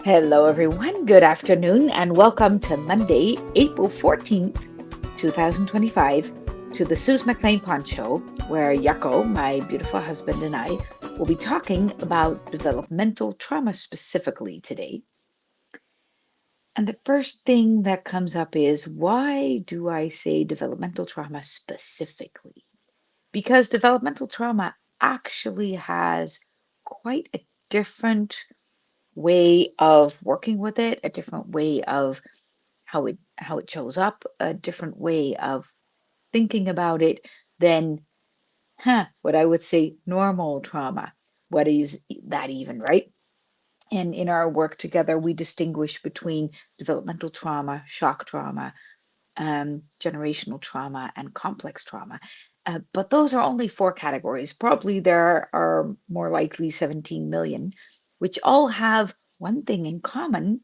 Hello, everyone. Good afternoon, and welcome to Monday, April 14th, 2025, to the Suze Maclaine Pont Show, where Jaco, my beautiful husband, and I will be talking about developmental trauma specifically today. And the first thing that comes up is, why do I say developmental trauma specifically? Because developmental trauma actually has quite a different way of working with it, a different way of how it shows up, a different way of thinking about it than what I would say normal trauma. What is that even, right? And in our work together, we distinguish between developmental trauma, shock trauma, generational trauma, and complex trauma. But those are only four categories. Probably there are more likely 17 million, which all have one thing in common,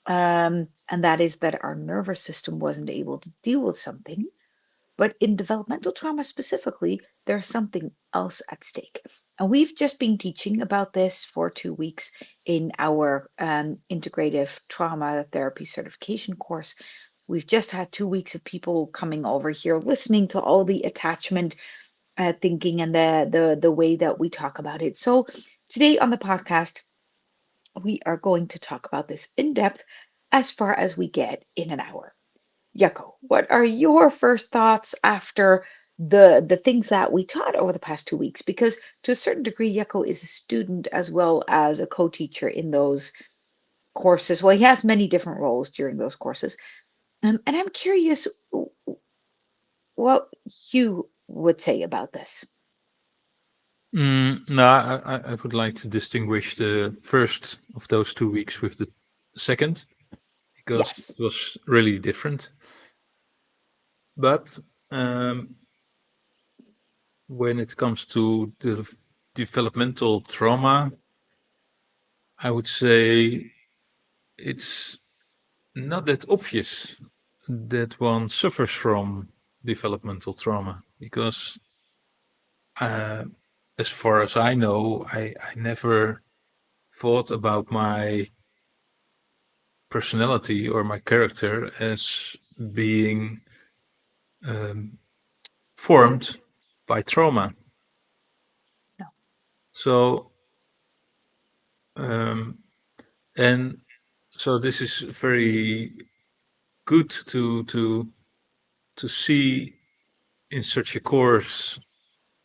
and that is that our nervous system wasn't able to deal with something. But in developmental trauma specifically, there's something else at stake. And we've just been teaching about this for 2 weeks in our integrative trauma therapy certification course. We've just had 2 weeks of people coming over here, listening to all the attachment thinking and the way that we talk about it. So today on the podcast, we are going to talk about this in depth as far as we get in an hour. Yako, what are your first thoughts after the things that we taught over the past 2 weeks? Because to a certain degree, Yako is a student as well as a co-teacher in those courses. Well, he has many different roles during those courses. And I'm curious what you would say about this. No, I would like to distinguish the first of those 2 weeks with the second because it Yes. was really different. But when it comes to the developmental trauma, I would say it's not that obvious that one suffers from developmental trauma because, uh, as far as I know, I never thought about my personality or my character as being um, formed by trauma. No. So, um, and so this is very good to see in such a course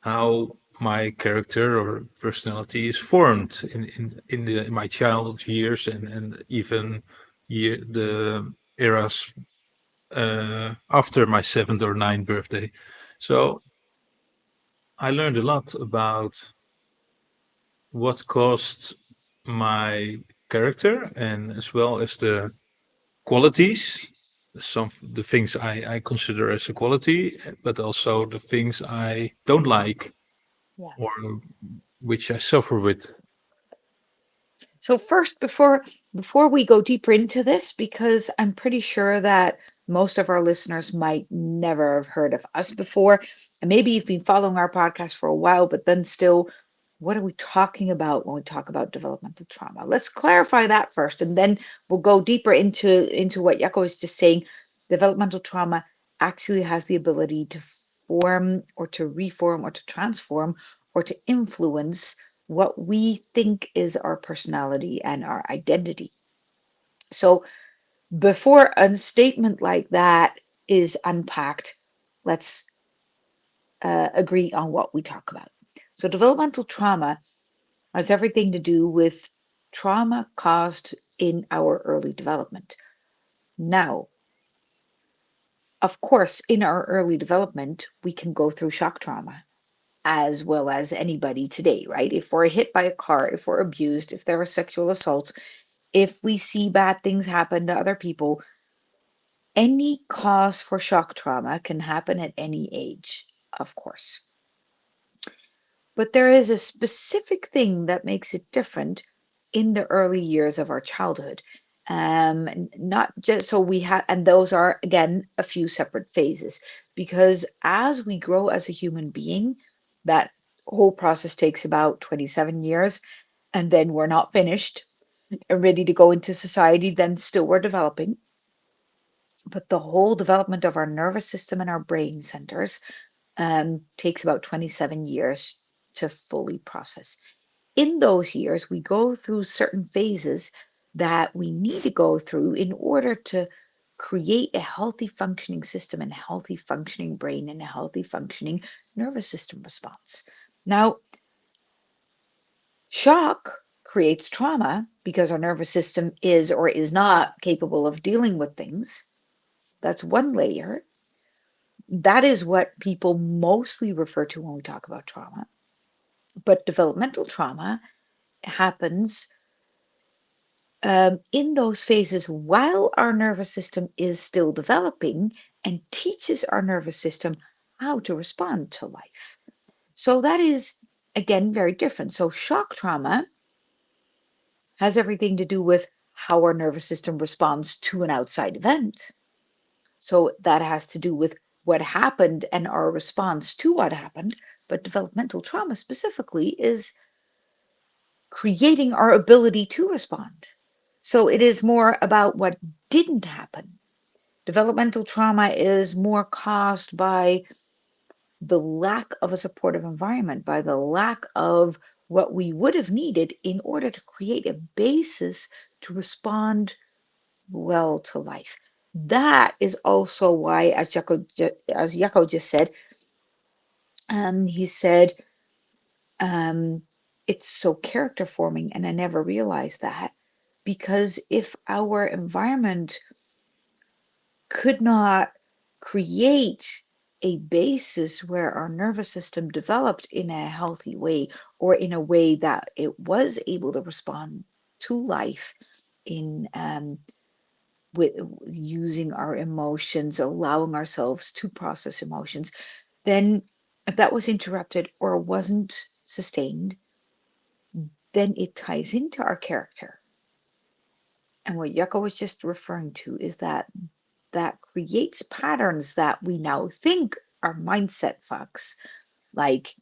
how my character or personality is formed in my childhood years and even the eras after my seventh or ninth birthday. So I learned a lot about what caused my character and as well as the qualities, some the things I consider as a quality, but also the things I don't like Yeah. or which I suffer with. So first, before we go deeper into this, because I'm pretty sure that most of our listeners might never have heard of us before, and maybe you've been following our podcast for a while, but then still, what are we talking about when we talk about developmental trauma? Let's clarify that first, and then we'll go deeper into what Yako was just saying. Developmental trauma actually has the ability to form or to reform or to transform or to influence what we think is our personality and our identity. So before a statement like that is unpacked, let's agree on what we talk about. So developmental trauma has everything to do with trauma caused in our early development. Now, of course, in our early development, we can go through shock trauma as well as anybody today, right? If we're hit by a car, if we're abused, if there are sexual assaults, if we see bad things happen to other people, any cause for shock trauma can happen at any age, of course. But there is a specific thing that makes it different in the early years of our childhood. Not just so we have, and those are again a few separate phases because as we grow as a human being, that whole process takes about 27 years and then we're not finished. and ready to go into society, then still we're developing. But the whole development of our nervous system and our brain centers takes about 27 years to fully process. In those years, we go through certain phases that we need to go through in order to create a healthy functioning system and a healthy functioning brain and a healthy functioning nervous system response. Now, shock creates trauma because our nervous system is or is not capable of dealing with things. That's one layer. That is what people mostly refer to when we talk about trauma. But developmental trauma happens in those phases while our nervous system is still developing and teaches our nervous system how to respond to life. So that is, again, very different. So shock trauma has everything to do with how our nervous system responds to an outside event. So that has to do with what happened and our response to what happened. But developmental trauma specifically is creating our ability to respond. So it is more about what didn't happen. Developmental trauma is more caused by the lack of a supportive environment, by the lack of what we would have needed in order to create a basis to respond well to life. That is also why, as Jaco just said, he said, um, it's so character forming, and I never realized that because if our environment could not create a basis where our nervous system developed in a healthy way or in a way that it was able to respond to life in with using our emotions, allowing ourselves to process emotions, then if that was interrupted or wasn't sustained, then it ties into our character. And what Yucca was just referring to is that creates patterns that we now think are mindset fucks, like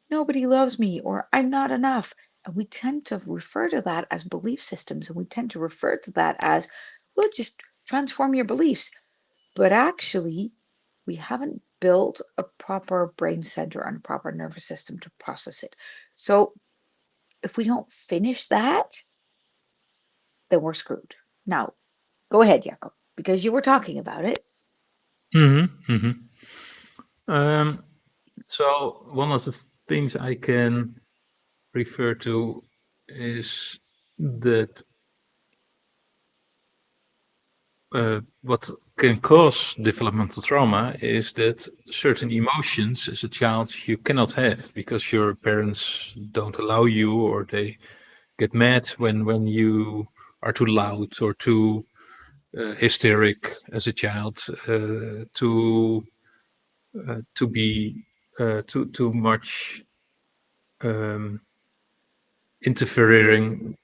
nobody loves me or I'm not enough. And we tend to refer to that as belief systems, and we tend to refer to that as, well, just transform your beliefs. But actually, we haven't built a proper brain center and a proper nervous system to process it. So if we don't finish that, then we're screwed. Now, go ahead, Jacob, because you were talking about it. Mm-hmm. Mm-hmm. Um, so one of the things I can refer to is that what can cause developmental trauma is that certain emotions as a child you cannot have because your parents don't allow you, or they get mad when you are too loud or too hysteric as a child, to be too much um, interfering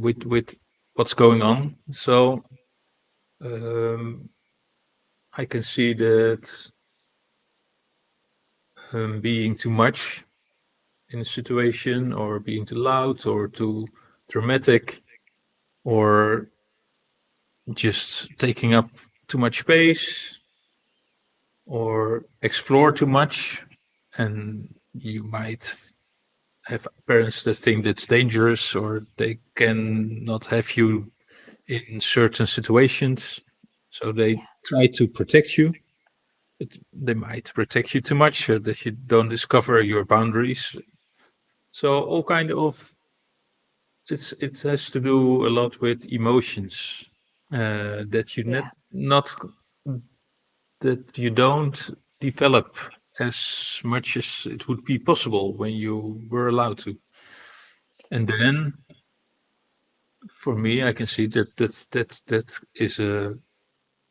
with what's going on. So um, I can see that being too much in a situation, or being too loud, or too dramatic, or just taking up too much space, or explore too much, and you might have parents that think that's dangerous, or they cannot have you in certain situations, so they Yeah, try to protect you. They might protect you too much so that you don't discover your boundaries. So all kind of, it has to do a lot with emotions, that you yeah. not that you don't develop as much as it would be possible when you were allowed to. And then for me, I can see that is a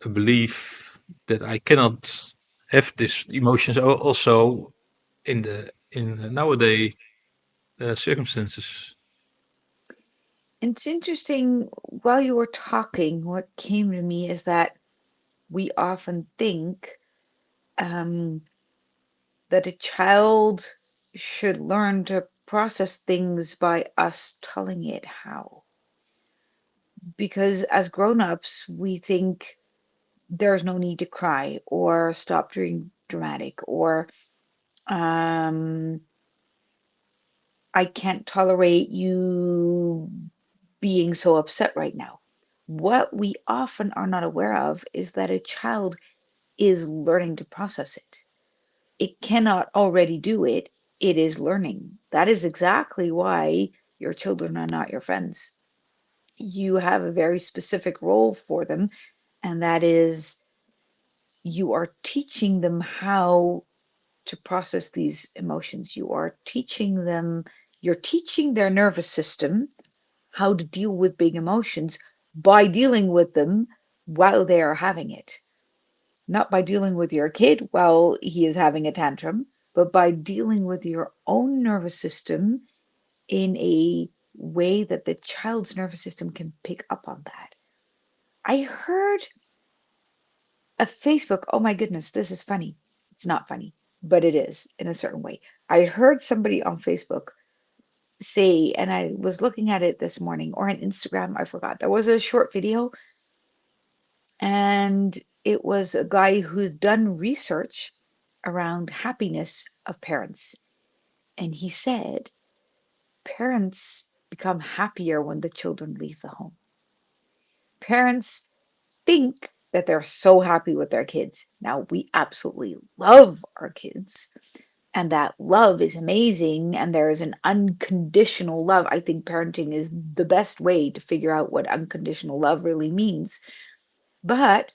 belief that I cannot have this emotions also in the nowadays circumstances. It's interesting, while you were talking, what came to me is that we often think um, that a child should learn to process things by us telling it how. because as grown-ups, we think there's no need to cry or stop being dramatic or um, I can't tolerate you being so upset right now. What we often are not aware of is that a child is learning to process it. It cannot already do it. It is learning. That is exactly why your children are not your friends. You have a very specific role for them, and that is you are teaching them how to process these emotions. You are teaching them, you're teaching their nervous system how to deal with big emotions by dealing with them while they are having it. Not by dealing with your kid while he is having a tantrum, but by dealing with your own nervous system in a way that the child's nervous system can pick up on that. I heard a Facebook, oh my goodness, this is funny. It's not funny, but it is in a certain way. I heard somebody on Facebook say, and I was looking at it this morning or on Instagram, I forgot. There was a short video, and it was a guy who's done research around happiness of parents. And he said parents become happier when the children leave the home. Parents think that they're so happy with their kids. Now, we absolutely love our kids, and that love is amazing, and there is an unconditional love. I think parenting is the best way to figure out what unconditional love really means. But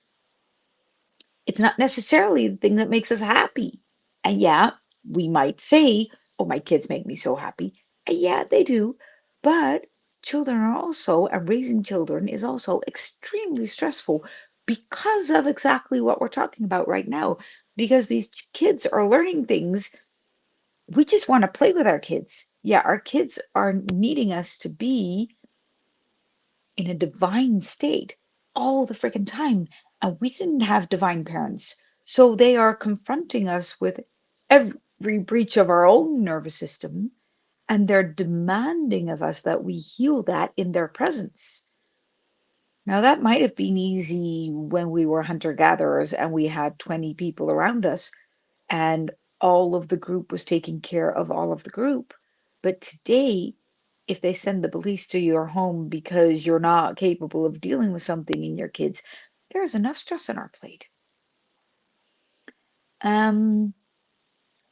it's not necessarily the thing that makes us happy. And yeah, we might say, oh, my kids make me so happy. And yeah, they do. But children are also, and raising children is also extremely stressful because of exactly what we're talking about right now. Because these kids are learning things. We just want to play with our kids. Yeah, our kids are needing us to be in a divine state all the freaking time. And we didn't have divine parents. So they are confronting us with every breach of our own nervous system. And they're demanding of us that we heal that in their presence. Now, that might have been easy when we were hunter gatherers and we had 20 people around us and all of the group was taking care of all of the group. But today, if they send the police to your home because you're not capable of dealing with something in your kids, there's enough stress on our plate, um,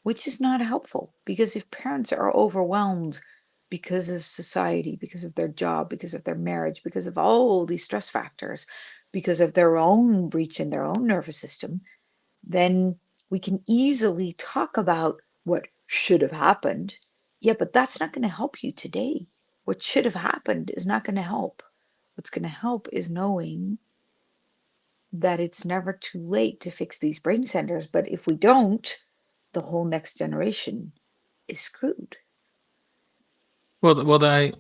which is not helpful because if parents are overwhelmed because of society, because of their job, because of their marriage, because of all these stress factors, because of their own breach in their own nervous system, then we can easily talk about what should have happened. Yeah, but that's not going to help you today. What should have happened is not going to help. What's going to help is knowing that it's never too late to fix these brain centers. But if we don't, the whole next generation is screwed. What I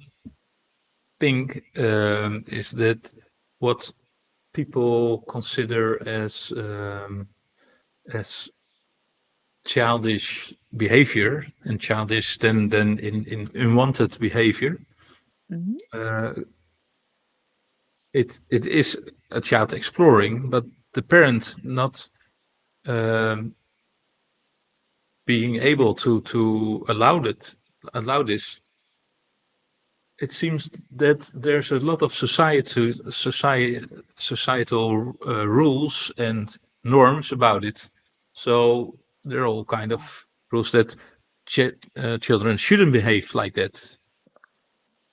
think is that what people consider as childish behavior and childish then in unwanted behavior, Mhm. uh, it is a child exploring, but the parent not um, being able to allow this. It seems that there's a lot of societal rules and norms about it. So there are all kind of rules that children shouldn't behave like that.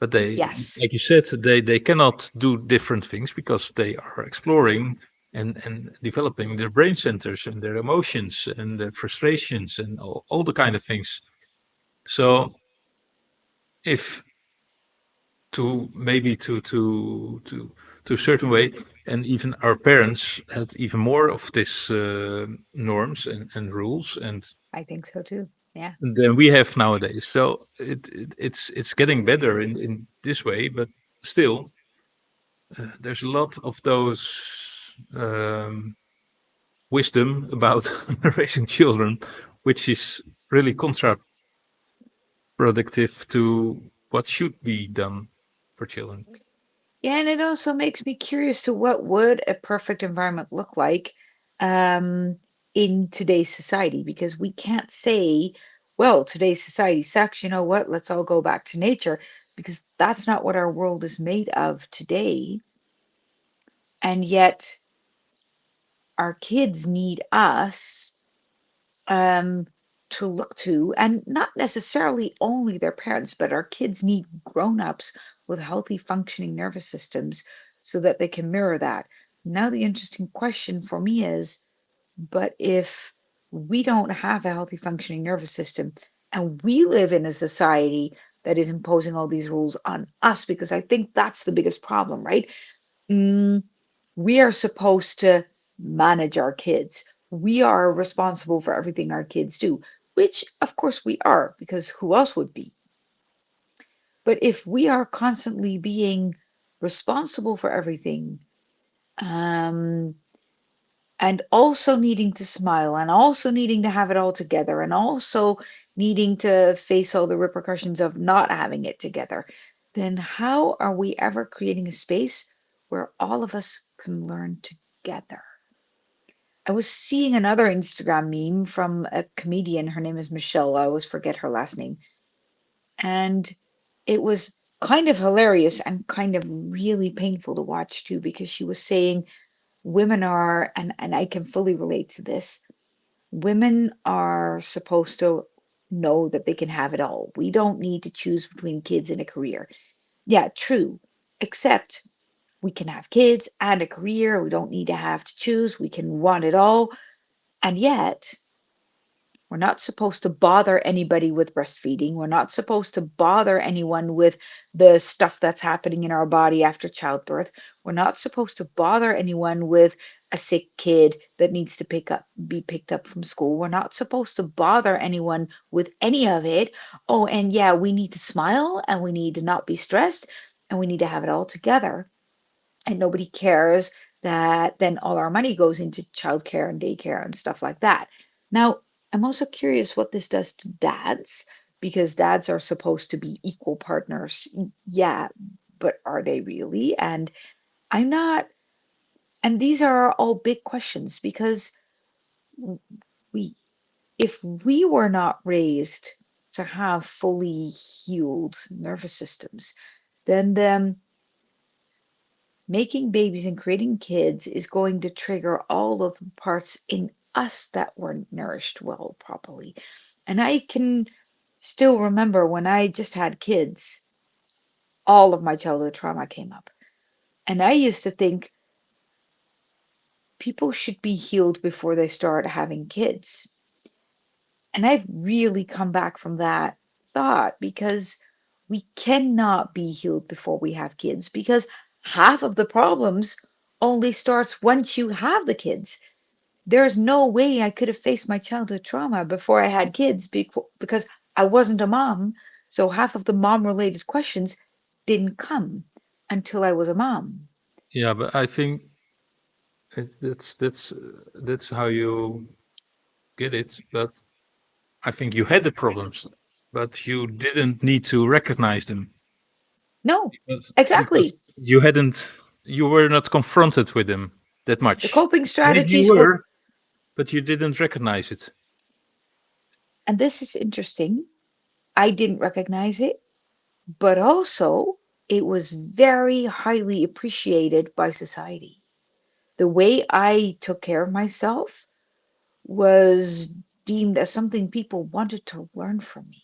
But they, Yes, like you said, they cannot do different things because they are exploring and developing their brain centers and their emotions and their frustrations and all the kind of things. So if to maybe to a certain way, and even our parents had even more of this norms and rules and I think so too. Yeah. than we have nowadays. So it's getting better in this way, but still there's a lot of those um, wisdom about raising children, which is really counterproductive to what should be done for children. Yeah, and it also makes me curious to what would a perfect environment look like um, in today's society, because we can't say, well, today's society sucks, you know what, let's all go back to nature, because that's not what our world is made of today. And yet our kids need us um, to look to, and not necessarily only their parents, but our kids need grown-ups with healthy functioning nervous systems so that they can mirror that. Now, the interesting question for me is, but if we don't have a healthy functioning nervous system and we live in a society that is imposing all these rules on us, because I think that's the biggest problem, right? Mm, we are supposed to manage our kids. We are responsible for everything our kids do, which of course we are, because who else would be? But if we are constantly being responsible for everything, um, and also needing to smile, and also needing to have it all together, and also needing to face all the repercussions of not having it together, then how are we ever creating a space where all of us can learn together? I was seeing another Instagram meme from a comedian. Her name is Michelle. I always forget her last name. And it was kind of hilarious and kind of really painful to watch too, because she was saying women are, and I can fully relate to this, women are supposed to know that they can have it all. We don't need to choose between kids and a career. Yeah, true. Except we can have kids and a career. We don't need to have to choose. We can want it all. And yet, we're not supposed to bother anybody with breastfeeding. We're not supposed to bother anyone with the stuff that's happening in our body after childbirth. We're not supposed to bother anyone with a sick kid that needs to be picked up from school. We're not supposed to bother anyone with any of it. Oh, and yeah, we need to smile and we need to not be stressed and we need to have it all together, and nobody cares that then all our money goes into childcare and daycare and stuff like that. Now, I'm also curious what this does to dads, because dads are supposed to be equal partners. Yeah, but are they really? And I'm not, and these are all big questions, because we, if we were not raised to have fully healed nervous systems, then making babies and creating kids is going to trigger all of the parts in us that weren't nourished well properly. And I can still remember when I just had kids, all of my childhood trauma came up. And I used to think people should be healed before they start having kids. And I've really come back from that thought, because we cannot be healed before we have kids, because half of the problems only starts once you have the kids. There's no way I could have faced my childhood trauma before I had kids, because I wasn't a mom. So half of the mom related questions didn't come until I was a mom. Yeah, but I think that's how you get it. But I think you had the problems, but you didn't need to recognize them No, because exactly. you were not confronted with them that The much. coping Maybe you strategies were, were, but you didn't recognize it. and this is interesting, I didn't recognize it, but also it was very highly appreciated by society. The way I took care of myself was deemed as something people wanted to learn from me.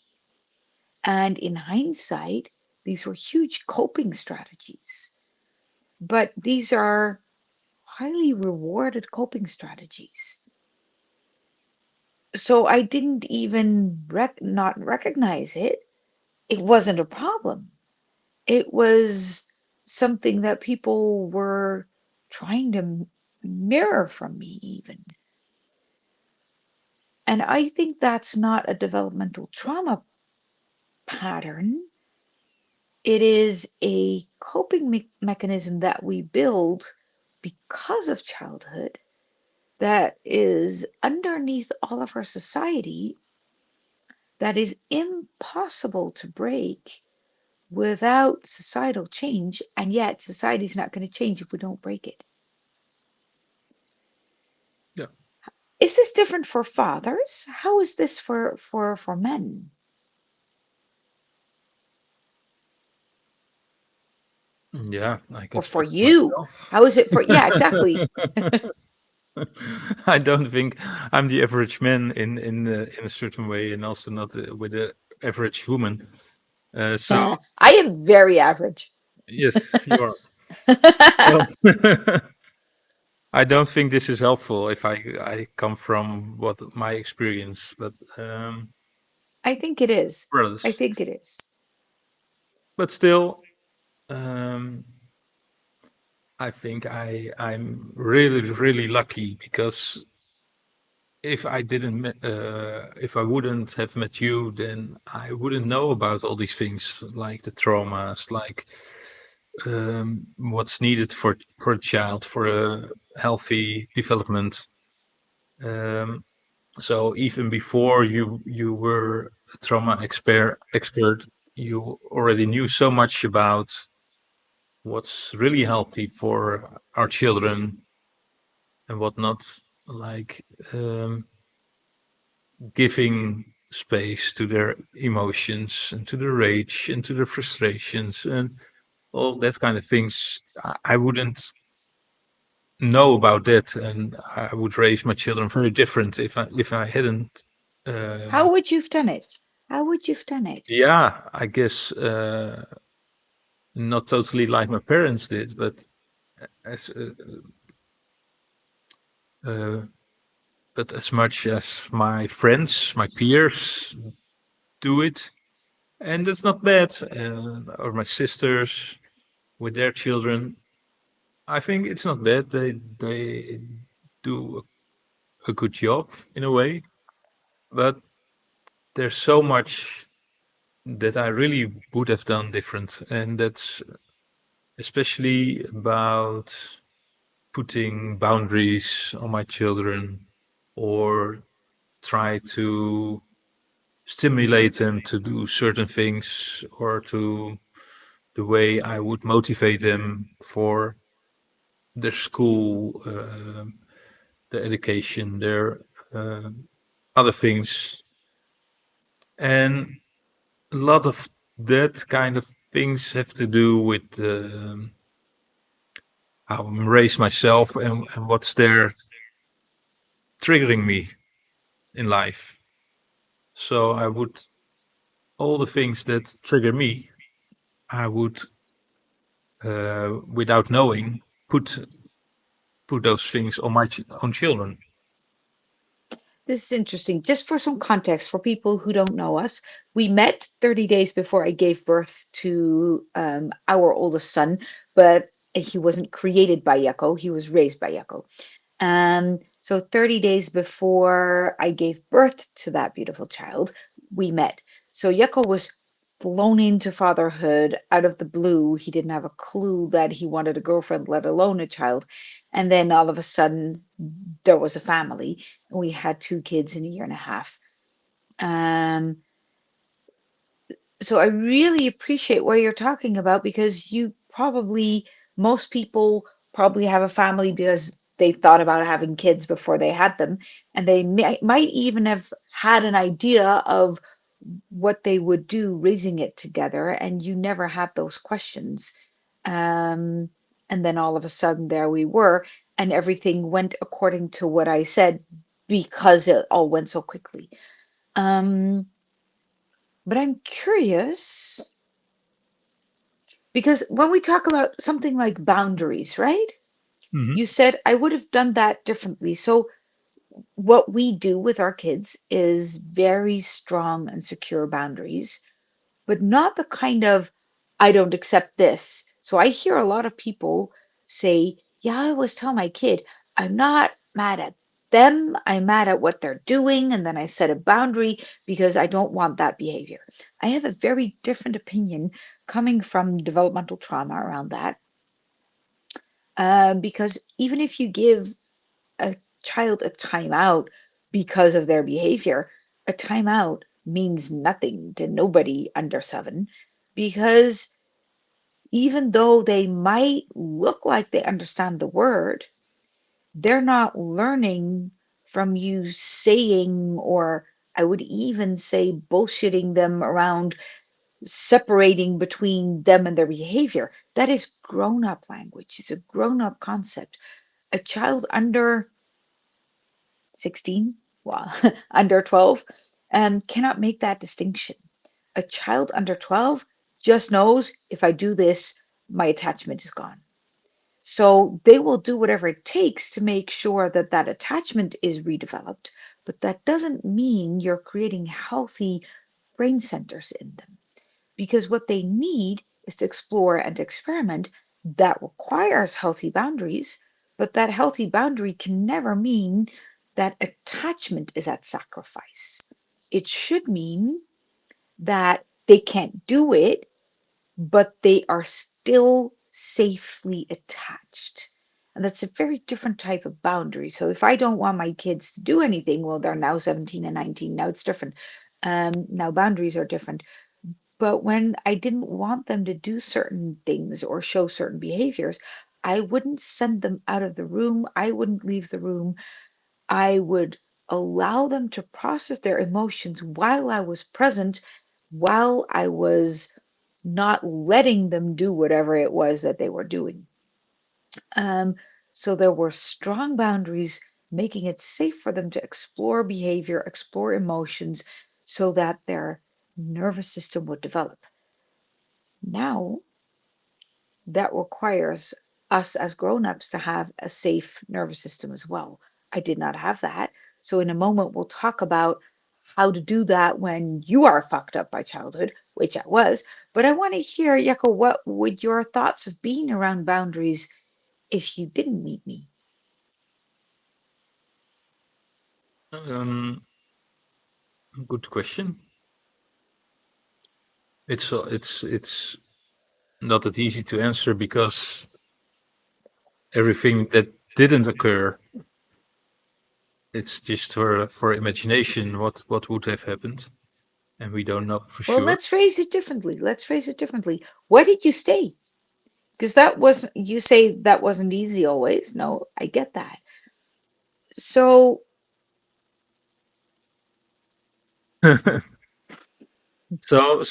And in hindsight, these were huge coping strategies, but these are highly rewarded coping strategies. So I didn't even not recognize it. It wasn't a problem. It was something that people were trying to mirror from me, even. And I think that's not a developmental trauma pattern. It is a coping mechanism that we build because of childhood, that is underneath all of our society, that is impossible to break without societal change, and yet society's not going to change if we don't break it. Yeah. Is this different for fathers? How is this for men Yeah, I can or for speak for you? How is it for, yeah, exactly. myself. I don't think I'm the average man in a certain way, and also not with the average woman. So I am very average. yes, you are. So I don't think this is helpful if I come from what my experience, but I think it is. I brothers. think it is. But still, um, I think I'm really lucky because if I wouldn't have met you, then I wouldn't know about all these things like the traumas, like what's needed for a child for a healthy development. Um, so even before you were a trauma expert, you already knew so much about what's really healthy for our children and whatnot, like giving space to their emotions and to the rage and to the frustrations and all that kind of things. I wouldn't know about that, and I would raise my children very different if I hadn't. How Uh, would you've done it? How would you've done it? yeah, I guess not totally like my parents did, but as uh, as much as my friends, my peers do it, and that's not bad. Or my sisters with their children, I think it's not bad. They do a good job in a way, but there's so much that I really would have done different, and that's especially about putting boundaries on my children or try to stimulate them to do certain things or to the way I would motivate them for their school, their education, their other things. And a lot of that kind of things have to do with how I'm raised myself and what's there triggering me in life. So I would, all the things that trigger me, I would, without knowing, put those things on my own children. This is interesting. Just for some context for people who don't know us, we met 30 days before I gave birth to our oldest son, but he wasn't created by Jaco, he was raised by Jaco. So 30 days before I gave birth to that beautiful child, we met. So Jaco was flown into fatherhood out of the blue. He didn't have a clue that he wanted a girlfriend, let alone a child. And then all of a sudden, there was a family, and we had two kids in a year and a half. Um, so I really appreciate what you're talking about because most people probably have a family because they thought about having kids before they had them, and they might even have had an idea of what they would do raising it together, and you never had those questions. Um, and then all of a sudden, there we were, and everything went according to what I said because it all went so quickly. Um, but I'm curious because when we talk about something like boundaries, right? Hmm. You said I would have done that differently. So, what we do with our kids is very strong and secure boundaries, but not the kind of I don't accept this. So I hear a lot of people say, yeah, I always tell my kid, I'm not mad at them, I'm mad at what they're doing. And then I set a boundary because I don't want that behavior. I have a very different opinion coming from developmental trauma around that. Because even if you give a child a timeout because of their behavior, a timeout means nothing to nobody under 7. because even though they might look like they understand the word, they're not learning from you saying, or I would even say bullshitting them around, separating between them and their behavior. That is grown up language, it's a grown up concept. A child under 16, well, under 12, cannot make that distinction. A child under 12 just knows if I do this, my attachment is gone. So they will do whatever it takes to make sure that that attachment is redeveloped, but that doesn't mean you're creating healthy brain centers in them, because what they need is to explore and experiment. That requires healthy boundaries, but that healthy boundary can never mean that attachment is at sacrifice. It should mean that they can't do it, but they are still safely attached. And that's a very different type of boundary. So if I don't want my kids to do anything, well, they're now 17 and 19. Now it's different. Now boundaries are different. But when I didn't want them to do certain things or show certain behaviors, I wouldn't send them out of the room. I wouldn't leave the room. I would allow them to process their emotions while I was present, while I was not letting them do whatever it was that they were doing. Um, so there were strong boundaries, making it safe for them to explore behavior, explore emotions, so that their nervous system would develop. Now, that requires us as grown-ups to have a safe nervous system as well. I did not have that. So in a moment, we'll talk about how to do that when you are fucked up by childhood, which I was. But I want to hear, Jaco, what would your thoughts of being around boundaries if you didn't meet me? Um, Good question. It's not that easy to answer because everything that didn't occur, it's just for imagination what would have happened, and we don't know for Well, sure. let's phrase it differently. Let's phrase it differently. Why did you stay? Because that wasn't, you say that wasn't easy always. No, I get that. So So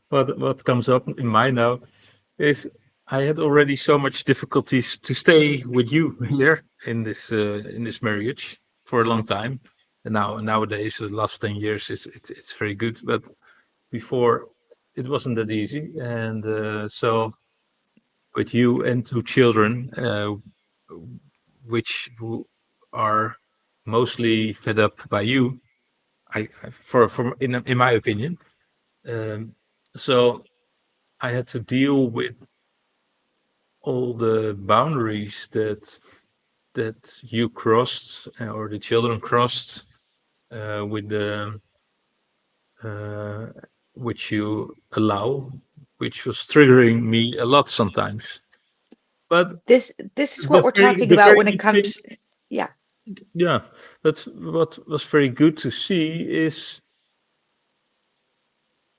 what comes up in mind now is I had already so much difficulties to stay with you here in this marriage for a long time, and nowadays the last 10 years it's very good, but before it wasn't that easy, and so with you and two children, which are mostly fed up by you, for in my opinion, um, so I had to deal with all the boundaries that you crossed or the children crossed with the uh, which you allow, which was triggering me a lot sometimes. But this is what we're talking the about very when it good thing, comes, yeah. yeah. But what was very good to see is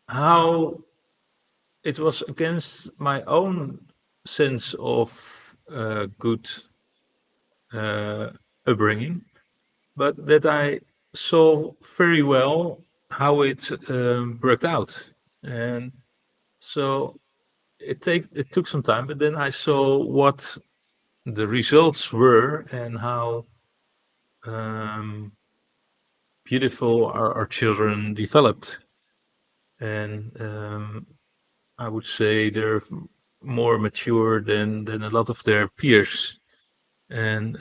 how it was against my own sense of good uh, upbringing, but that I saw very well how it worked out. And so it took some time, but then I saw what the results were and how um, beautiful our children developed. And I would say they're more mature than a lot of their peers. And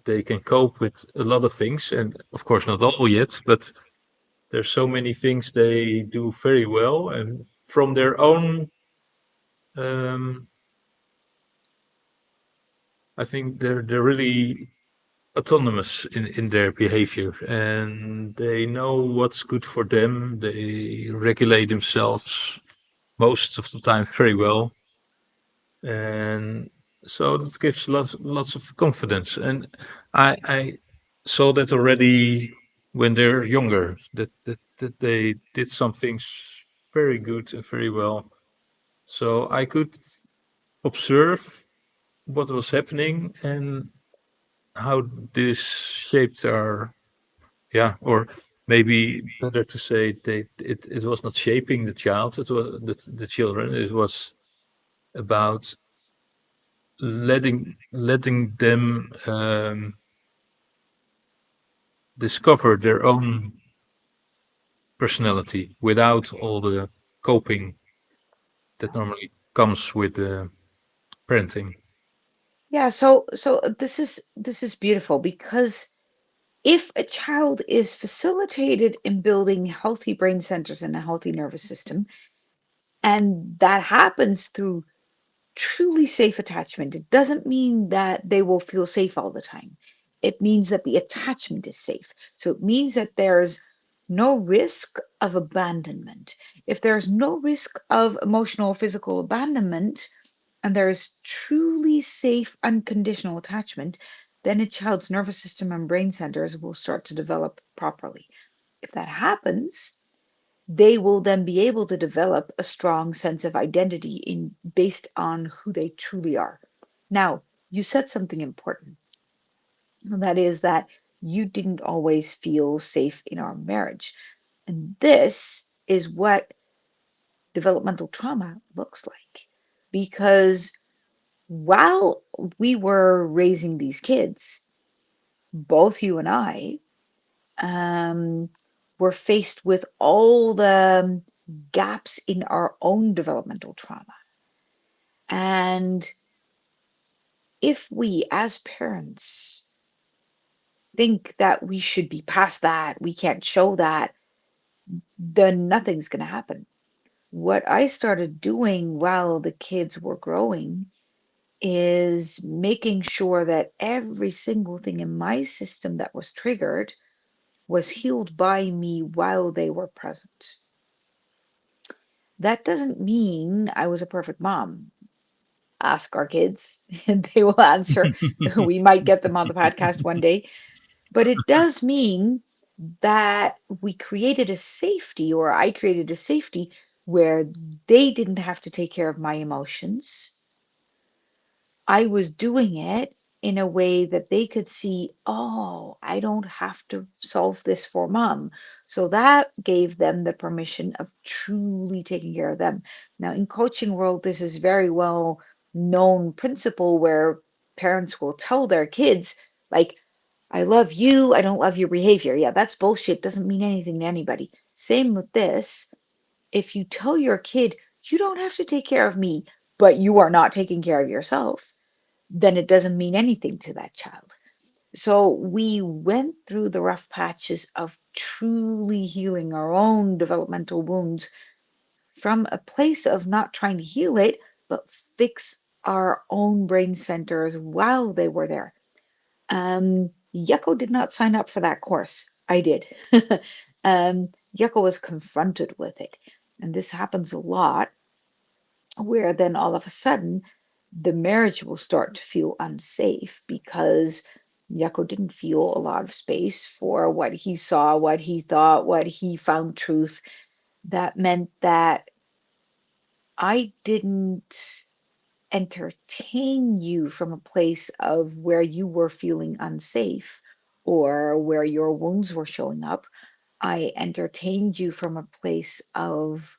they can cope with a lot of things, and of course not all yet, but there's so many things they do very well, and from their own, um, I think they're really autonomous in their behavior, and they know what's good for them. They regulate themselves most of the time very well, and so that gives lots of confidence. And I saw that already when they're younger, that they did some things very good and very well. So I could observe what was happening and how this shaped our, yeah, or maybe better to say it was not shaping the child, it was the children. It was about letting them discover their own personality without all the coping that normally comes with parenting. Yeah, so this is beautiful because if a child is facilitated in building healthy brain centers and a healthy nervous system, and that happens through truly safe attachment, it doesn't mean that they will feel safe all the time. It means that the attachment is safe. So it means that there's no risk of abandonment. If there's no risk of emotional or physical abandonment, and there is truly safe, unconditional attachment, then a child's nervous system and brain centers will start to develop properly. If that happens, they will then be able to develop a strong sense of identity in based on who they truly are. Now, you said something important, and that is that you didn't always feel safe in our marriage. And this is what developmental trauma looks like. Because while we were raising these kids, both you and I um, were faced with all the gaps in our own developmental trauma. And if we, as parents, think that we should be past that, we can't show that, then nothing's going to happen. What I started doing while the kids were growing is making sure that every single thing in my system that was triggered was healed by me while they were present. That doesn't mean I was a perfect mom. Ask our kids, and they will answer. We might get them on the podcast one day. But it does mean that we created a safety, or I created a safety, where they didn't have to take care of my emotions. I was doing it in a way that they could see, oh, I don't have to solve this for mom. So that gave them the permission of truly taking care of them. Now, in coaching world, this is very well known principle where parents will tell their kids, like, I love you, I don't love your behavior. Yeah, that's bullshit. Doesn't mean anything to anybody. Same with this. If you tell your kid, you don't have to take care of me, but you are not taking care of yourself, then it doesn't mean anything to that child. So we went through the rough patches of truly healing our own developmental wounds from a place of not trying to heal it, but fix our own brain centers while they were there. Jaco did not sign up for that course. I did. Jaco was confronted with it. And this happens a lot, where then all of a sudden the marriage will start to feel unsafe because Jaco didn't feel a lot of space for what he saw, what he thought, what he found truth. That meant that I didn't entertain you from a place of where you were feeling unsafe or where your wounds were showing up. I entertained you from a place of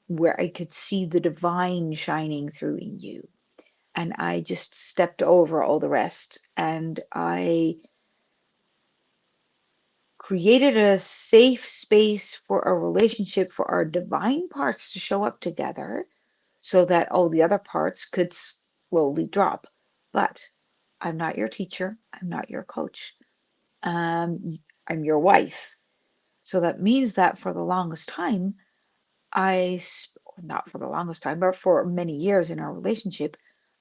where I could see the divine shining through in you. And I just stepped over all the rest, and I created a safe space for a relationship for our divine parts to show up together so that all the other parts could slowly drop. But I'm not your teacher, I'm not your coach. I'm your wife. So that means that for the longest time, not for the longest time, but for many years in our relationship,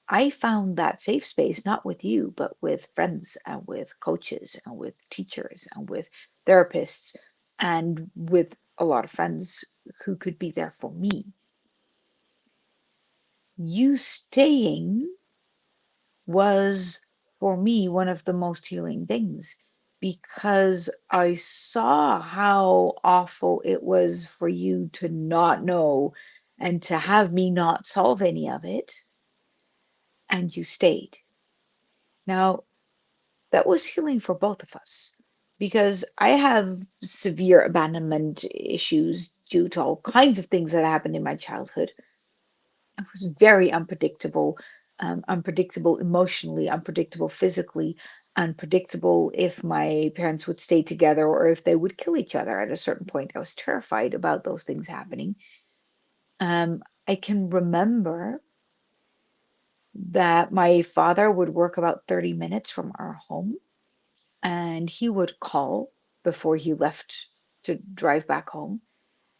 I found that safe space not with you, but with friends and with coaches and with teachers and with therapists and with a lot of friends who could be there for me. You staying was for me one of the most healing things because I saw how awful it was for you to not know and to have me not solve any of it, and you stayed. Now, that was healing for both of us because I have severe abandonment issues due to all kinds of things that happened in my childhood. It was very unpredictable, unpredictable emotionally, unpredictable physically, unpredictable if my parents would stay together or if they would kill each other at a certain point. I was terrified about those things happening. I can remember that my father would work about 30 minutes from our home and he would call before he left to drive back home.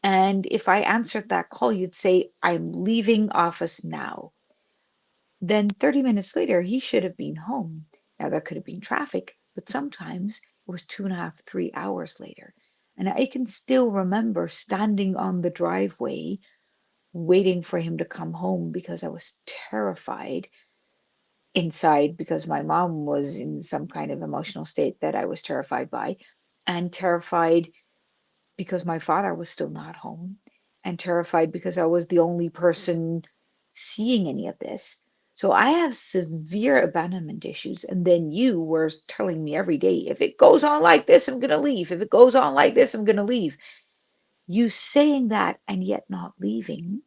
And if I answered that call, you'd say, I'm leaving office now. Then 30 minutes later, he should have been home. Now, there could have been traffic, but sometimes it was 2.5, 3 hours later. And I can still remember standing on the driveway waiting for him to come home because I was terrified inside because my mom was in some kind of emotional state that I was terrified by, and terrified because my father was still not home, and terrified because I was the only person seeing any of this. So I have severe abandonment issues. And then you were telling me every day, if it goes on like this, I'm going to leave. If it goes on like this, I'm going to leave. You saying that and yet not leaving,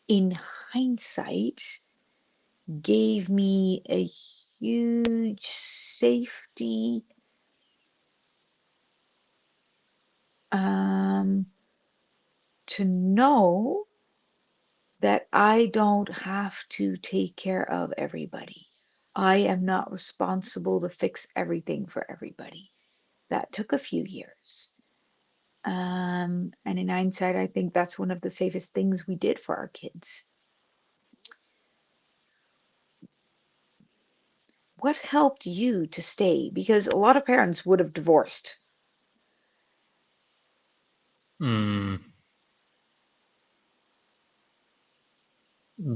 in hindsight, gave me a huge safety um, to know that I don't have to take care of everybody. I am not responsible to fix everything for everybody. That took a few years. And in hindsight, I think that's one of the safest things we did for our kids. What helped you to stay? Because a lot of parents would have divorced. Mm,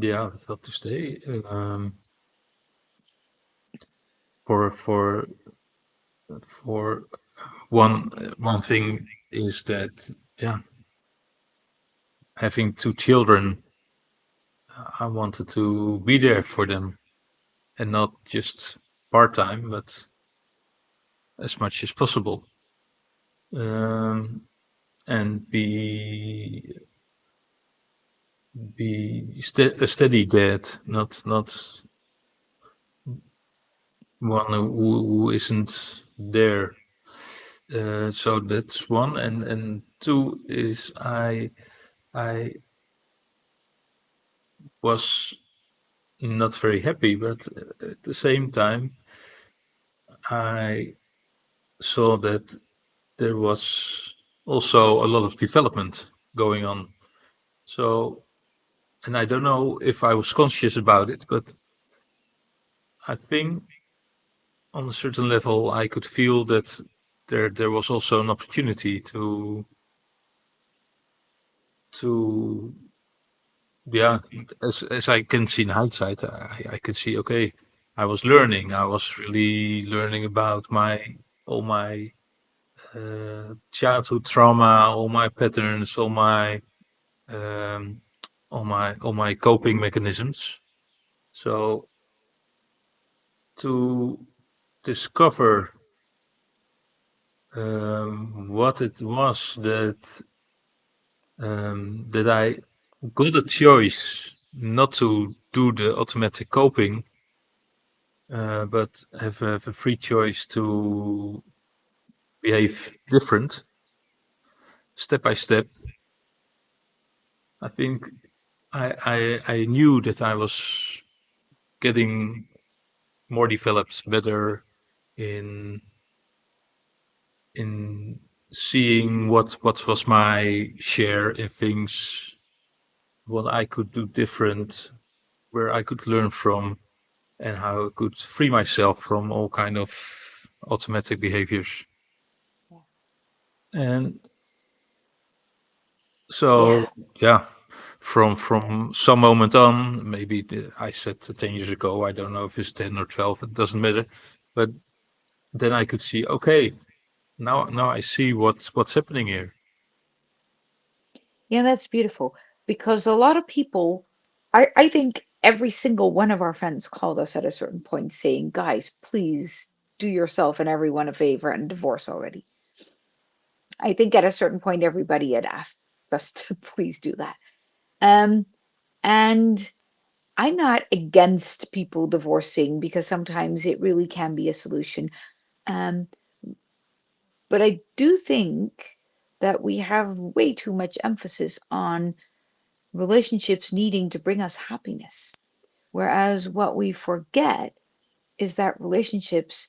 yeah, it's up to stay. For for one thing is that, yeah, having two children, I wanted to be there for them and not just part time, but as much as possible. Um, and be a steady dad, not one who isn't there. So that's one, and two is I was not very happy, but at the same time I saw that there was also a lot of development going on. So, and I don't know if I was conscious about it, but I think on a certain level I could feel that there was also an opportunity to yeah, as I can see in hindsight, I can see, okay, I was learning. I was really learning about my all my childhood trauma, all my patterns, um, all my coping mechanisms. So to discover what it was that I got a choice not to do the automatic coping, but have a free choice to behave different step by step. I think I knew that I was getting more developed, better in in seeing what was my share in things, what I could do different, where I could learn from, and how I could free myself from all kind of automatic behaviors. Yeah. And Yeah. so, yeah, from some moment on, maybe I said 10 years ago, I don't know if it's 10 or 12, it doesn't matter. But then I could see, okay, now I see what's happening here. Yeah, that's beautiful because a lot of people, I think every single one of our friends called us at a certain point saying, guys, please do yourself and everyone a favor and divorce already. I think at a certain point, everybody had asked us to please do that. Um, and I'm not against people divorcing because sometimes it really can be a solution. Um, but I do think that we have way too much emphasis on relationships needing to bring us happiness. Whereas what we forget is that relationships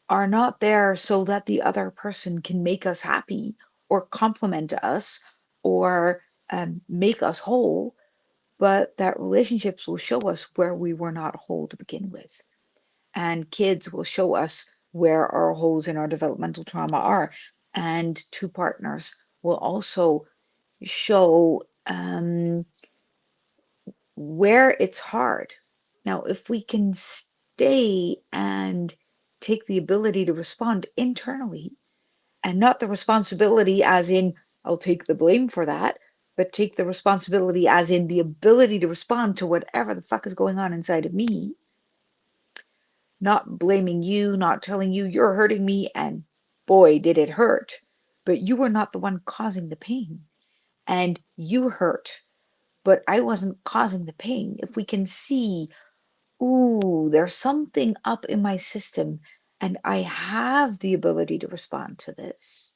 are not there so that the other person can make us happy or compliment us or make us whole, but that relationships will show us where we were not whole to begin with. And kids will show us where our holes in our developmental trauma are. And two partners will also show where it's hard. Now, if we can stay and take the ability to respond internally and not the responsibility as in, I'll take the blame for that, but take the responsibility as in the ability to respond to whatever the fuck is going on inside of me, not blaming you, not telling you you're hurting me, and boy, did it hurt. But you were not the one causing the pain, and you hurt, but I wasn't causing the pain. If we can see, ooh, there's something up in my system, and I have the ability to respond to this,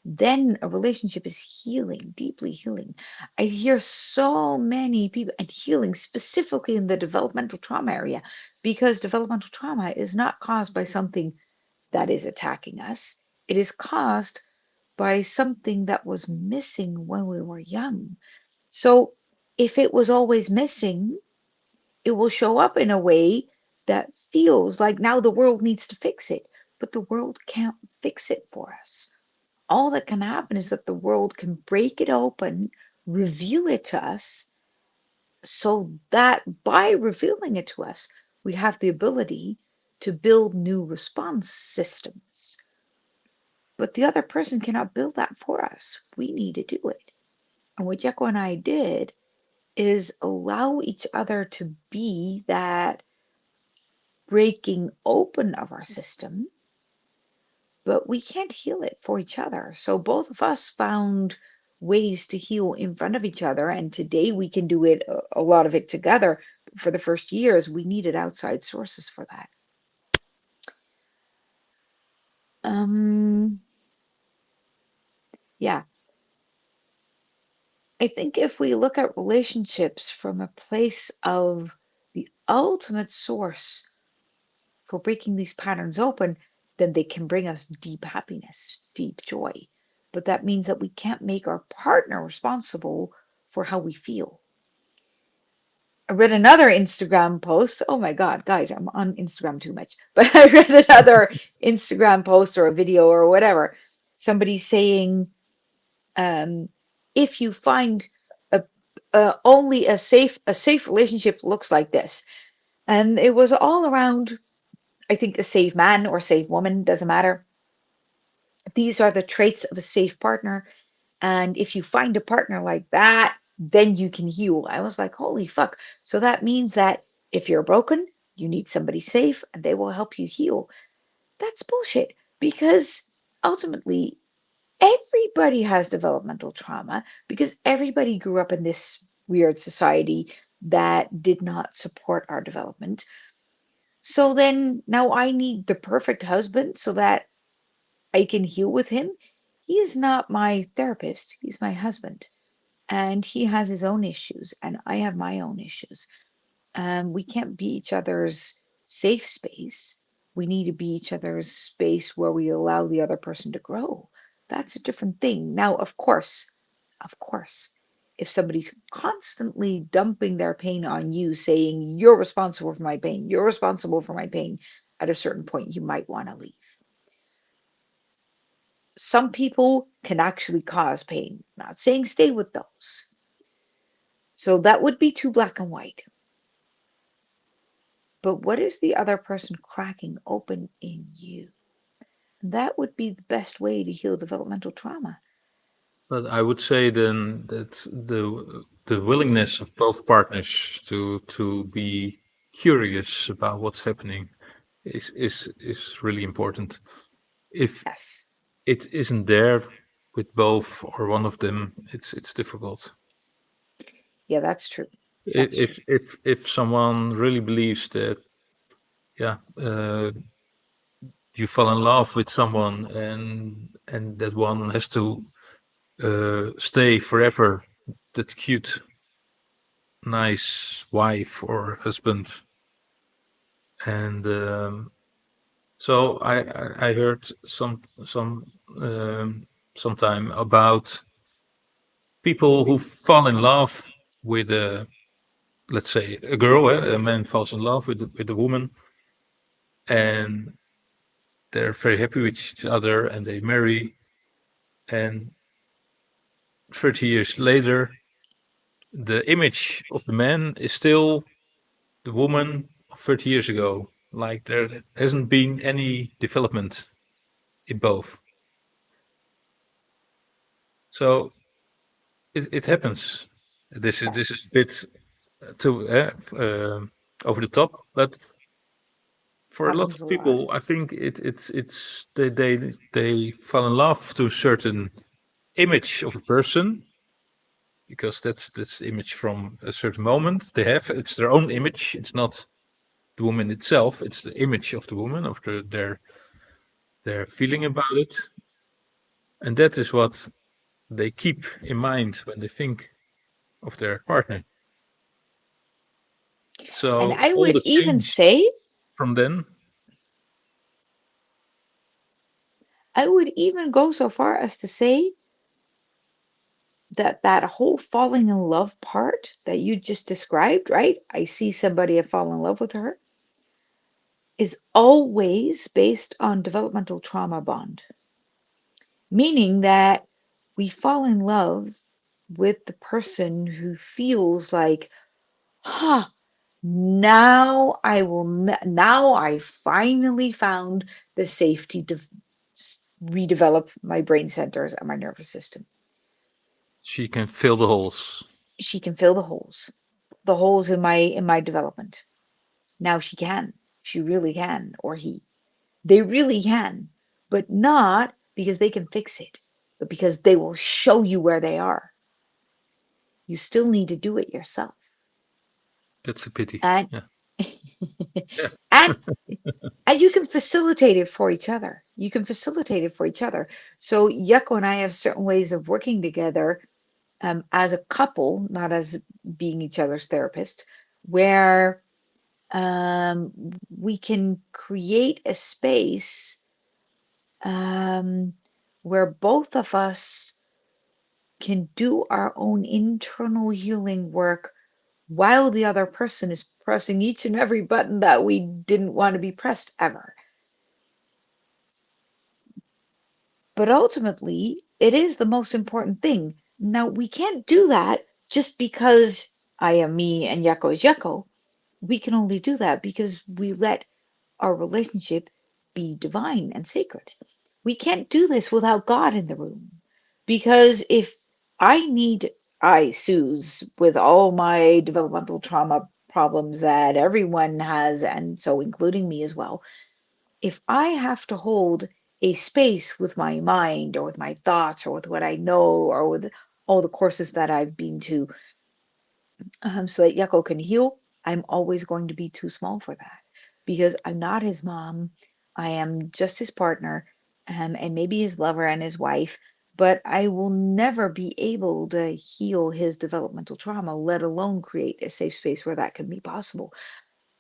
then a relationship is healing, deeply healing. I hear so many people, and healing specifically in the developmental trauma area, because developmental trauma is not caused by something that is attacking us, it is caused by something that was missing when we were young. So if it was always missing, it will show up in a way that feels like now the world needs to fix it, but the world can't fix it for us. All that can happen is that the world can break it open, reveal it to us, so that by revealing it to us, we have the ability to build new response systems. But the other person cannot build that for us. We need to do it. And what Jaco and I did is allow each other to be that breaking open of our system, but we can't heal it for each other. So both of us found ways to heal in front of each other. And today we can do it, a lot of it together. For the first years, we needed outside sources for that. Um, yeah, I think if we look at relationships from a place of the ultimate source for breaking these patterns open, then they can bring us deep happiness, deep joy. But that means that we can't make our partner responsible for how we feel. I read another Instagram post. Oh my God, guys, I'm on Instagram too much. But I read another Instagram post or a video or whatever. Somebody saying, um, if you find a, only a safe relationship looks like this, and it was all around. I think a safe man or safe woman doesn't matter. These are the traits of a safe partner. And if you find a partner like that, then you can heal. I was like, holy fuck. So that means that if you're broken, you need somebody safe and they will help you heal. That's bullshit because ultimately everybody has developmental trauma because everybody grew up in this weird society that did not support our development. So then now I need the perfect husband so that I can heal with him. He is not my therapist, he's my husband. And he has his own issues, and I have my own issues. And we can't be each other's safe space. We need to be each other's space where we allow the other person to grow. That's a different thing. Now, of course, if somebody's constantly dumping their pain on you, saying, you're responsible for my pain, you're responsible for my pain, at a certain point, you might want to leave. Some people can actually cause pain. Not saying stay with those. So that would be too black and white. but what is the other person cracking open in you? That would be the best way to heal developmental trauma. But I would say then that the willingness of both partners to be curious about what's happening is really important. If Yes. it isn't there with both or one of them, it's difficult. Yeah, that's true. That's true. If someone really believes that, yeah, you fall in love with someone and that one has to stay forever, that cute, nice wife or husband, and so I heard sometime about people who fall in love with a, let's say, a girl, a man falls in love with a woman, and they're very happy with each other, and they marry, and 30 years later, the image of the man is still the woman of 30 years ago. Like there hasn't been any development in both. So it happens. This is a Yes. bit too over the top, but for a lot Happens of a lot. people, I think it's they fall in love to a certain image of a person because that's the image from a certain moment they have. It's their own image. It's not the woman itself. It's the image of the woman, of their feeling about it, and that is what they keep in mind when they think of their partner. And So I all would the even change say, from then, I would even go so far as to say that that whole falling in love part that you just described, right? I see somebody, I fall in love with her, is always based on developmental trauma bond, meaning that we fall in love with the person who feels like, huh, now I finally found the safety to redevelop my brain centers and my nervous system. she can fill the holes. She can fill the holes in my development. Now she can. She really can, or he. They really can, but not because they can fix it, but because they will show you where they are. You still need to do it yourself. That's a pity. And Yeah. Yeah. and and you can facilitate it for each other. You can facilitate it for each other. So Yucko and I have certain ways of working together as a couple, not as being each other's therapist, where um, we can create a space um, where both of us can do our own internal healing work while the other person is pressing each and every button that we didn't want to be pressed ever. But ultimately, it is the most important thing. Now, we can't do that just because I am me and Yako is Yako. We can only do that because we let our relationship be divine and sacred. We can't do this without God in the room. Because if I need, I, Suze, with all my developmental trauma problems that everyone has, and so including me as well, if I have to hold a space with my mind or with my thoughts or with what I know or with all the courses that I've been to so that Yucko can heal, I'm always going to be too small for that because I'm not his mom. I am just his partner and maybe his lover and his wife, but I will never be able to heal his developmental trauma, let alone create a safe space where that can be possible.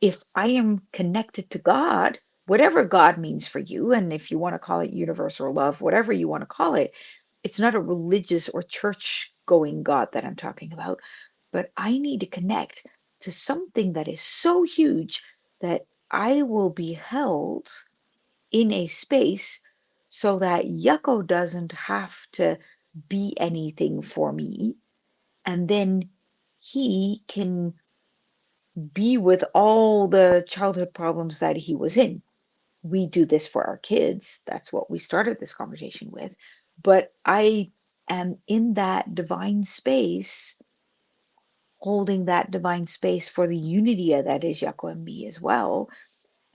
If I am connected to God, whatever God means for you, and if you want to call it universe or love, whatever you want to call it, it's not a religious or church going God that I'm talking about, but I need to connect to something that is so huge that I will be held in a space so that Yucko doesn't have to be anything for me. And then he can be with all the childhood problems that he was in. We do this for our kids. That's what we started this conversation with. But I am in that divine space, holding that divine space for the unity that is Jaco and me as well.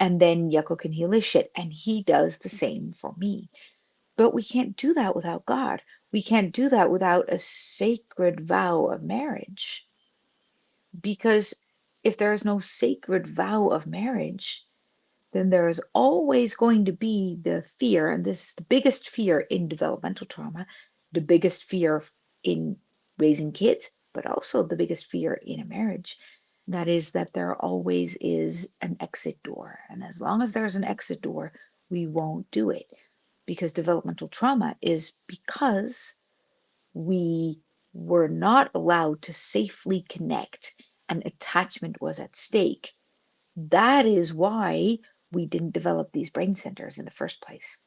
And then Jaco can heal his shit, and he does the same for me. But we can't do that without God. We can't do that without a sacred vow of marriage. Because if there is no sacred vow of marriage, then there is always going to be the fear, and this is the biggest fear in developmental trauma, the biggest fear in raising kids, but also the biggest fear in a marriage. That is that there always is an exit door. And as long as there's an exit door, we won't do it. Because developmental trauma is because we were not allowed to safely connect and attachment was at stake. That is why we didn't develop these brain centers in the first place.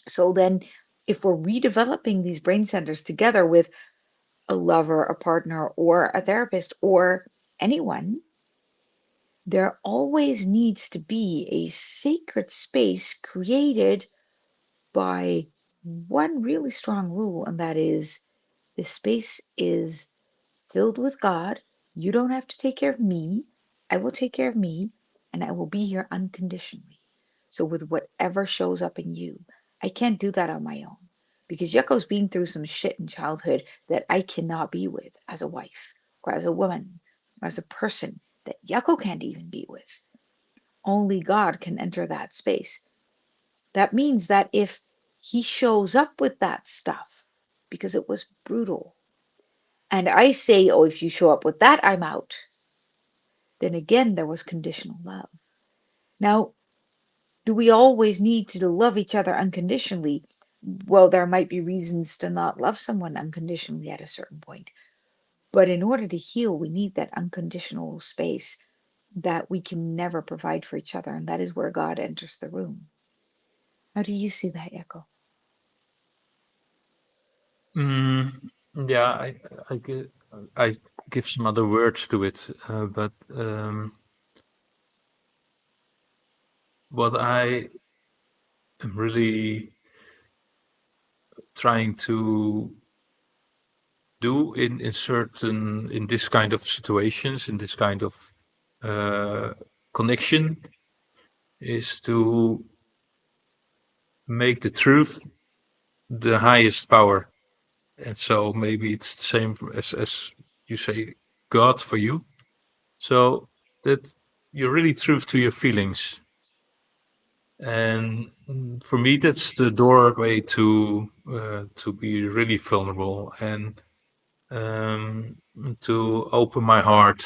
So then, if we're redeveloping these brain centers together with a lover, a partner, or a therapist, or anyone, there always needs to be a sacred space created by one really strong rule, and that is this space is filled with God. You don't have to take care of me. I will take care of me, and I will be here unconditionally. So, with whatever shows up in you, I can't do that on my own because Yucko's been through some shit in childhood that I cannot be with as a wife or as a woman or as a person that Yucko can't even be with. Only God can enter that space. That means that if he shows up with that stuff because it was brutal, and I say, oh, if you show up with that, I'm out, then again, there was conditional love. Now, do we always need to love each other unconditionally? Well, there might be reasons to not love someone unconditionally at a certain point. But in order to heal, we need that unconditional space that we can never provide for each other. And that is where God enters the room. How do you see that, Echo? Mm, yeah, I, gi- I give some other words to it, but what I am really trying to do in this kind of situations, in this kind of uh, connection, is to make the truth the highest power. And so maybe it's the same as you say, God for you. So that you're really true to your feelings. And for me, that's the doorway to be really vulnerable and um, to open my heart.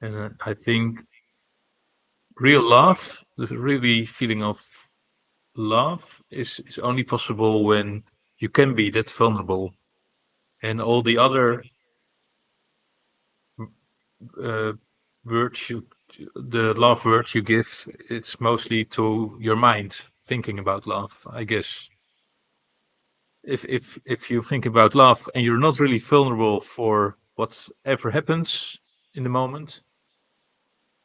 And I think real love, the really feeling of love, is only possible when you can be that vulnerable. And all the other uh, words the love words you give, it's mostly to your mind thinking about love, I guess. If you think about love and you're not really vulnerable for whatever happens in the moment,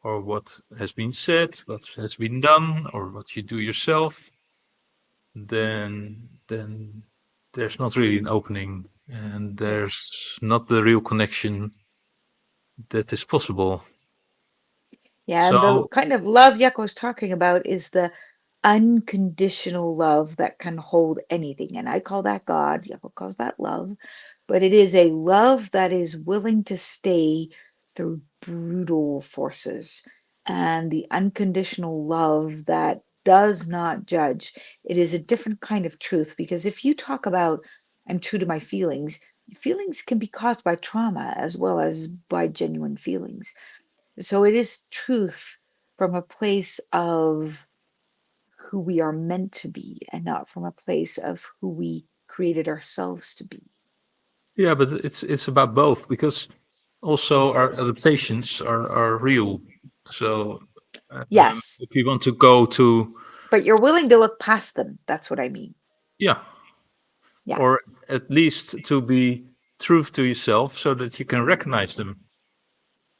or what has been said, what has been done, or what you do yourself, then there's not really an opening, and Yeah. there's not the real connection that is possible. Yeah, and the So kind of love Yako's talking about is the unconditional love that can hold anything. And I call that God, Yako calls that love. But it is a love that is willing to stay through brutal forces. And the unconditional love that does not judge. It is a different kind of truth because if you talk about, I'm true to my feelings, feelings can be caused by trauma as well as by genuine feelings. So it is truth from a place of who we are meant to be and not from a place of who we created ourselves to be. yeah, but it's about both because also our adaptations are real. So Yes, if you want to go to, but you're willing to look past them. That's what I mean. yeah, Yeah. or at least to be true to yourself so that you can recognize them.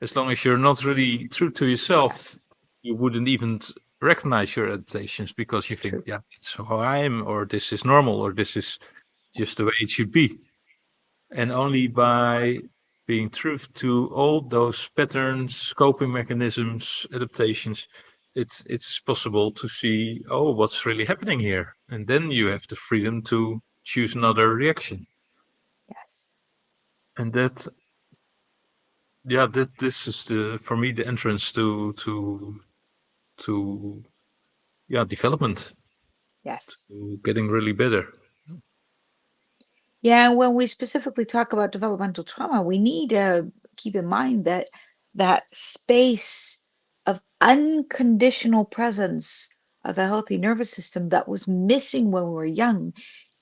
as long as you're not really true to yourself, Yes, you wouldn't even recognize your adaptations because you think, true. yeah, it's how I am, or this is normal, or this is just the way it should be. And only by being true to all those patterns, coping mechanisms, adaptations, it's possible to see, oh, what's really happening here, and then you have the freedom to choose another reaction. Yes. And that, yeah, that this is the for me the entrance to yeah, development, Yes. to getting really better. Yeah, and when we specifically talk about developmental trauma, we need to keep in mind that that space of unconditional presence of a healthy nervous system that was missing when we were young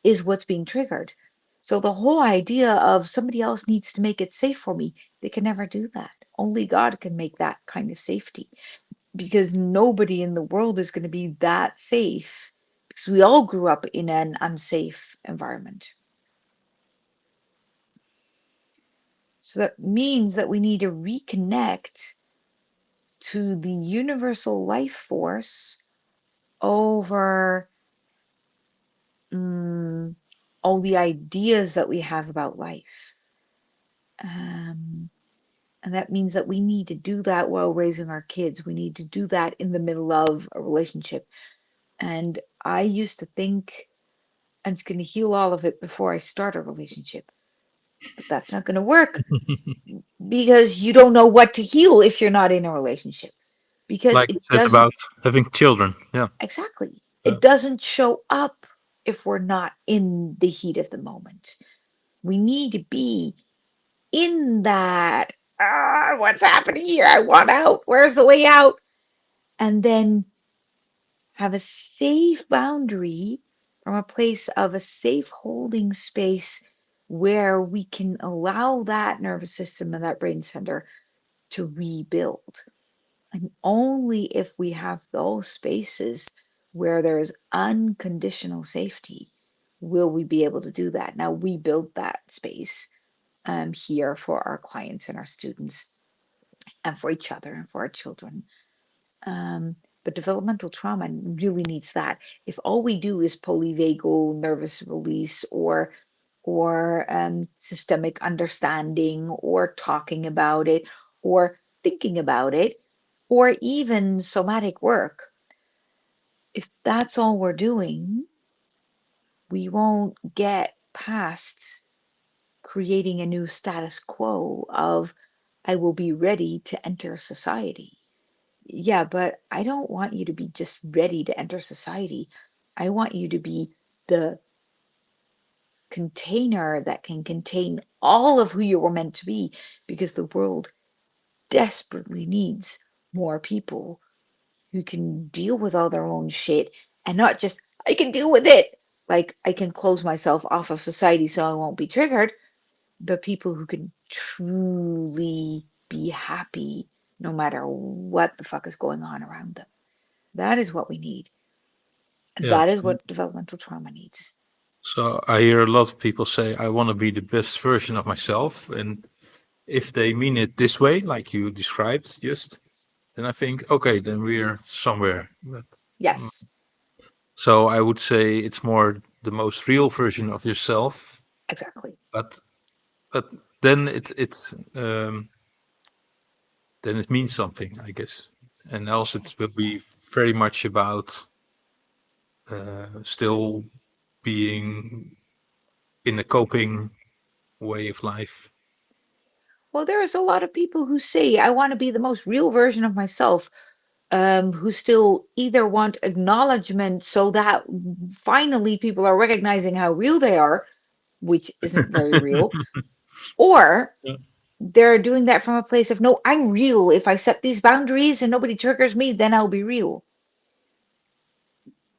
is what's being triggered. So the whole idea of somebody else needs to make it safe for me, they can never do that. Only God can make that kind of safety because nobody in the world is going to be that safe because we all grew up in an unsafe environment. So that means that we need to reconnect to the universal life force over mm, all the ideas that we have about life. Um, and that means that we need to do that while raising our kids. We need to do that in the middle of a relationship. And I used to think I'm just going to heal all of it before I start a relationship. But that's not going to work because you don't know what to heal if you're not in a relationship. Because Like you it said doesn't, about having children. Yeah. exactly, Yeah. it doesn't show up if we're not in the heat of the moment. We need to be in that, what's happening here? I want out. Where's the way out? And then have a safe boundary from a place of a safe holding space where we can allow that nervous system and that brain center to rebuild. And only if we have those spaces where there is unconditional safety will we be able to do that. Now, we build that space here for our clients and our students and for each other and for our children. Um, but developmental trauma really needs that. If all we do is polyvagal nervous release or systemic understanding or talking about it or thinking about it or even somatic work, if that's all we're doing, we won't get past creating a new status quo of I will be ready to enter society. Yeah, but I don't want you to be just ready to enter society. I want you to be the container that can contain all of who you were meant to be because the world desperately needs more people who can deal with all their own shit and not just, I can deal with it. Like, I can close myself off of society so I won't be triggered, but people who can truly be happy no matter what the fuck is going on around them. That is what we need. And Yeah. that is what developmental trauma needs. So I hear a lot of people say, I want to be the best version of myself. And if they mean it this way, like you described just, then I think, okay, then we're somewhere. But, mm, Yes, so I would say it's more the most real version of yourself. exactly. But but then then it means something, I guess. And else it will be very much about still being in a coping way of life. Well, there's a lot of people who say, I want to be the most real version of myself, who still either want acknowledgement so that finally people are recognizing how real they are, which isn't very real, or Yeah. they're doing that from a place of, no, I'm real. If I set these boundaries and nobody triggers me, then I'll be real.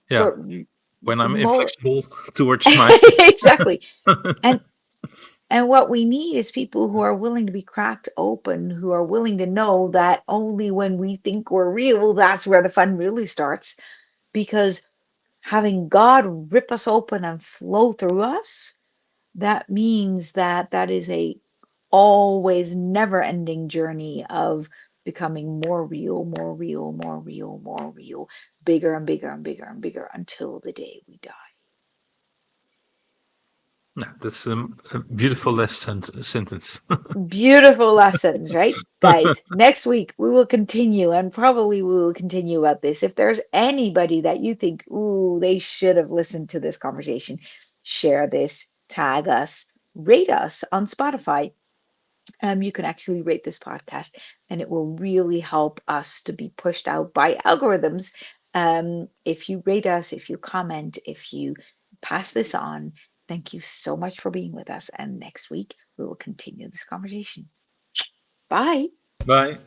Yeah. But When the I'm more, inflexible towards my exactly. And And what we need is people who are willing to be cracked open, who are willing to know that only when we think we're real, that's where the fun really starts. Because having God rip us open and flow through us, that means that that is a always never ending journey of becoming more real, more real, more real, more real, bigger and bigger and bigger and bigger until the day we die. No, that's a beautiful last sentence. Beautiful lessons, right? Guys, next week we will continue, and probably we will continue about this. If there's anybody that you think, ooh, they should have listened to this conversation, share this, tag us, rate us on Spotify. You can actually rate this podcast, and it will really help us to be pushed out by algorithms. If you rate us, if you comment, if you pass this on, thank you so much for being with us. And next week, we will continue this conversation. Bye. Bye.